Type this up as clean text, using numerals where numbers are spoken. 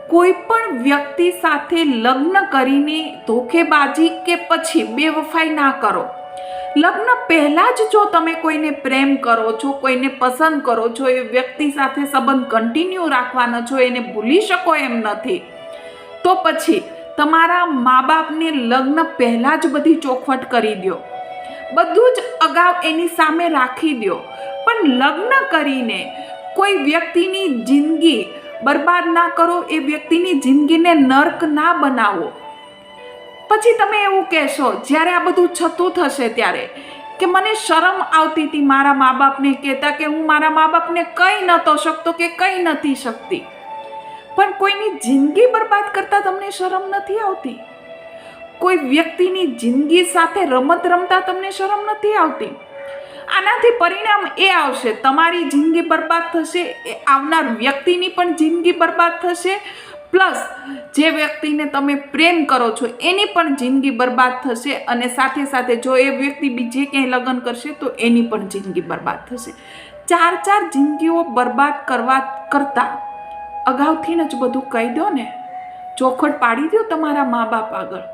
કોઈ પણ વ્યક્તિ સાથે લગ્ન કરીને ધોખેબાજી કે પછી બેવફાઈ ના કરો. લગ્ન પહેલાં જ જો તમે કોઈને પ્રેમ કરો છો, કોઈને પસંદ કરો છો, એ વ્યક્તિ સાથે સંબંધ કન્ટિન્યુ રાખવાના છો, એને ભૂલી શકો એમ નથી, તો પછી તમારા મા બાપને લગ્ન પહેલાં જ બધી ચોખવટ કરી દો, બધું જ અગાઉ એની સામે રાખી દો. પણ લગ્ન કરીને કોઈ વ્યક્તિની જિંદગી બરબાદ ના કરો, એ વ્યક્તિની જિંદગીને નર્ક ના બનાવો. પછી તમે એવું કહેશો જ્યારે આ બધું છતું થશે ત્યારે કે મને શરમ આવતી હતી મારા મા બાપને કહેતા કે હું મારા મા બાપને કહી નહોતો શકતો કે કહી નથી શકતી. પણ કોઈની જિંદગી બરબાદ કરતા તમને શરમ નથી આવતી? કોઈ વ્યક્તિની જિંદગી સાથે રમત રમતા તમને શરમ નથી આવતી? આનાથી પરિણામ એ આવશે, તમારી જિંદગી બરબાદ થશે, એ આવનાર વ્યક્તિની પણ જિંદગી બરબાદ થશે, પ્લસ જે વ્યક્તિને તમે પ્રેમ કરો છો એની પણ જિંદગી બરબાદ થશે, અને સાથે સાથે જો એ વ્યક્તિ બીજે ક્યાંય લગ્ન કરશે તો એની પણ જિંદગી બરબાદ થશે. ચાર જિંદગીઓ બરબાદ કરવા કરતાં અગાઉથી જ બધું કહી દો ને, ચોખવટ પાડી દો તમારા મા બાપ આગળ.